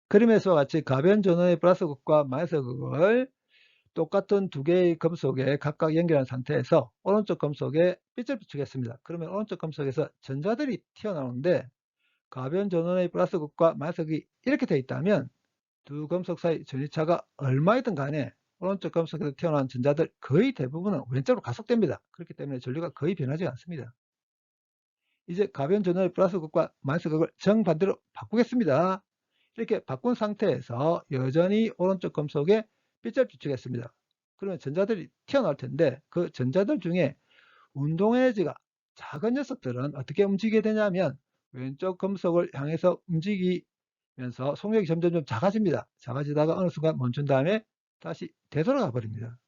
그림에서와 같이 가변 전원의 플러스 극과 마이너스 극을 똑같은 두 개의 금속에 각각 연결한 상태에서 오른쪽 금속에 빛을 비추겠습니다. 그러면 오른쪽 금속에서 전자들이 튀어나오는데 가변 전원의 플러스 극과 마이너스 극이 이렇게 되어 있다면 두 금속 사이 전위차가 얼마이든 간에 오른쪽 금속에서 튀어나온 전자들 거의 대부분은 왼쪽으로 가속됩니다. 그렇기 때문에 전류가 거의 변하지 않습니다. 이제 가변 전원의 플러스 극과 마이너스 극을 정반대로 바꾸겠습니다. 이렇게 바꾼 상태에서 여전히 오른쪽 금속에 빛을 비추겠습니다. 그러면 전자들이 튀어나올 텐데 그 전자들 중에 운동 에너지가 작은 녀석들은 어떻게 움직이게 되냐면 왼쪽 금속을 향해서 움직이면서 속력이 점점 작아집니다. 작아지다가 어느 순간 멈춘 다음에 다시 되돌아가 버립니다.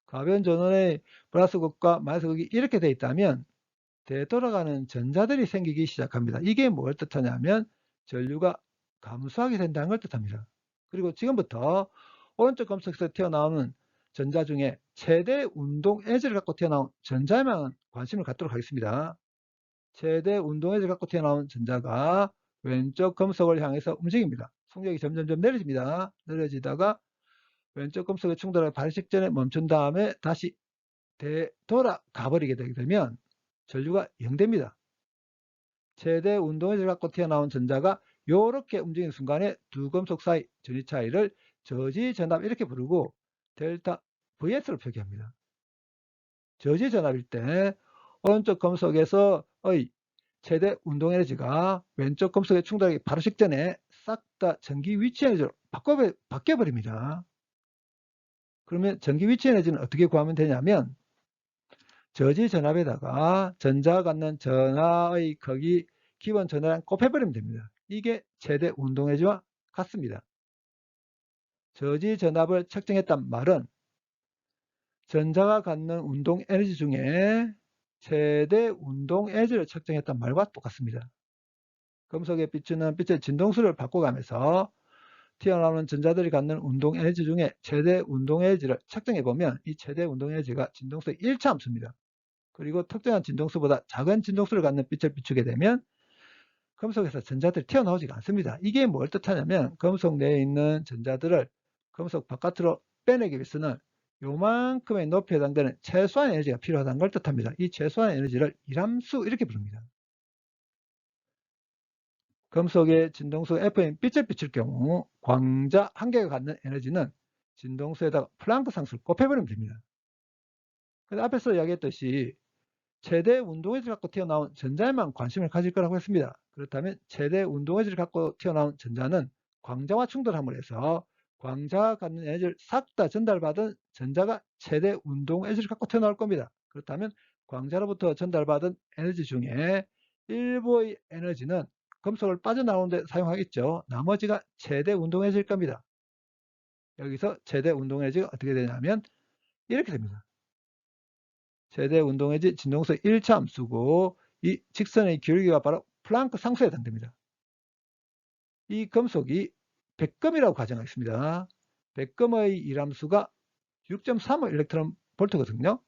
가변 전원의 플러스 극과 마이너스 극이 이렇게 되어 있다면 되돌아가는 전자들이 생기기 시작합니다. 이게 뭘 뜻하냐면 전류가 감소하게 된다는 걸 뜻합니다. 그리고 지금부터 오른쪽 금속에서 튀어나오는 전자 중에 최대 운동 에너지를 갖고 튀어나온 전자에만 관심을 갖도록 하겠습니다. 최대 운동 에너지를 갖고 튀어나온 전자가 왼쪽 금속을 향해서 움직입니다. 속력이 점점 내려집니다. 내려지다가 왼쪽 금속에 충돌을 발생 직전에 멈춘 다음에 다시 되돌아가 버리게 되게 되면 전류가 0됩니다. 최대 운동에서 갖고 튀어나온 전자가 이렇게 움직이는 순간에 두 금속 사이 전위 차이를 저지 전압 이렇게 부르고 델타 Vs로 표기합니다. 저지 전압일 때 오른쪽 금속에서의 최대 운동 에너지가 왼쪽 금속의 충돌하기 바로 직전에 싹 다 전기 위치 에너지로 바뀌어버립니다. 그러면 전기 위치 에너지는 어떻게 구하면 되냐면 저지 전압에다가 전자가 갖는 전하의 크기 기본 전하량 곱해버리면 됩니다. 이게 최대 운동 에너지와 같습니다. 저지 전압을 측정했단 말은 전자가 갖는 운동 에너지 중에 최대 운동 에너지를 측정했단 말과 똑같습니다. 금속에 비추는 빛의 진동수를 바꿔가면서 튀어나오는 전자들이 갖는 운동 에너지 중에 최대 운동 에너지를 측정해 보면 이 최대 운동 에너지가 진동수의 1차 함수입니다. 그리고 특정한 진동수보다 작은 진동수를 갖는 빛을 비추게 되면 금속에서 전자들이 튀어나오지가 않습니다. 이게 뭘 뜻하냐면 금속 내에 있는 전자들을 금속 바깥으로 빼내기 위해서는 요만큼의 높이에 해당되는 최소한 에너지가 필요하다는 걸 뜻합니다. 이 최소한 에너지를 이함수 이렇게 부릅니다. 금속의 진동수 F인 빛을 비출 경우 광자 한 개가 갖는 에너지는 진동수에다가 플랑크 상수를 곱해버리면 됩니다. 근데 앞에서 이야기했듯이 최대 운동에너지를 갖고 튀어나온 전자에만 관심을 가질 거라고 했습니다. 그렇다면 최대 운동에너지를 갖고 튀어나온 전자는 광자와 충돌함을 해서 광자가 갖는 에너지를 싹 다 전달받은 전자가 최대 운동에너지를 갖고 튀어나올 겁니다. 그렇다면 광자로부터 전달받은 에너지 중에 일부의 에너지는 금속을 빠져나오는 데 사용하겠죠. 나머지가 최대 운동에너지일 겁니다. 여기서 최대 운동에너지가 어떻게 되냐면 이렇게 됩니다. 최대 운동에너지 진동수 1차 함수고 이 직선의 기울기가 바로 플랑크 상수에 해당됩니다. 이 금속이 백금이라고 가정하겠습니다. 백금의 일함수가 6.35 일렉트론 볼트거든요.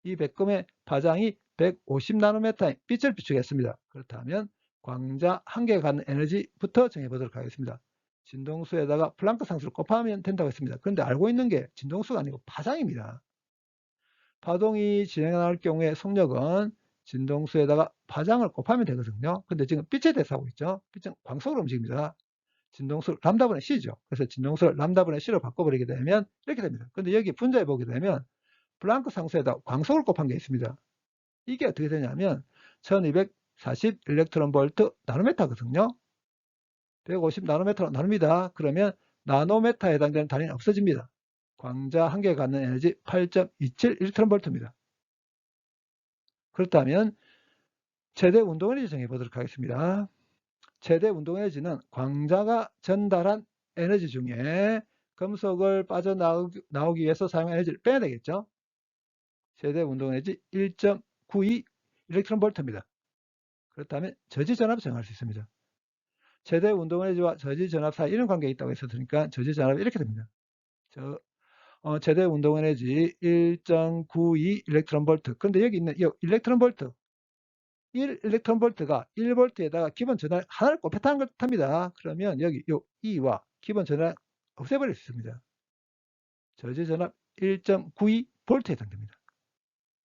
이 백금의 파장이 150나노미터의 빛을 비추겠습니다. 그렇다면 광자 한 개가 갖는 에너지부터 정해보도록 하겠습니다. 진동수에다가 플랑크 상수를 곱하면 된다고 했습니다. 그런데 알고 있는 게 진동수가 아니고 파장입니다. 파동이 진행할 경우에 속력은 진동수에다가 파장을 곱하면 되거든요. 근데 지금 빛에 대해서 하고 있죠. 빛은 광속으로 움직입니다. 진동수 람다분의 C죠. 그래서 진동수를 람다분의 C로 바꿔버리게 되면 이렇게 됩니다. 근데 여기 분자에 보게 되면 플랑크 상수에다 광속을 곱한 게 있습니다. 이게 어떻게 되냐면 1240 일렉트론 볼트 나노메타거든요. 150 나노메타로 나눕니다. 그러면 나노메타에 해당되는 단위는 없어집니다. 광자 한 개 갖는 에너지 8.27 일렉트론 볼트입니다. 그렇다면 최대 운동 에너지 정해 보도록 하겠습니다. 최대 운동 에너지는 광자가 전달한 에너지 중에 금속을 빠져나오기 위해서 사용한 에너지를 빼야 되겠죠. 최대 운동 에너지 1.92 일렉트론 볼트입니다. 그렇다면 저지 전압을 정할 수 있습니다. 최대 운동 에너지와 저지 전압 사이 이런 관계가 있다고 했으니까 저지 전압이 이렇게 됩니다. 최대 운동 에너지 1.92 일렉트론 볼트. 그런데 여기 있는 이 일렉트론 볼트 1 일렉트론 볼트가 1볼트에다가 기본 전압 하나를 곱했다는 걸 뜻합니다. 그러면 여기 요 E와 기본 전압 없애버릴 수 있습니다. 저지 전압 1.92 볼트에 해당됩니다.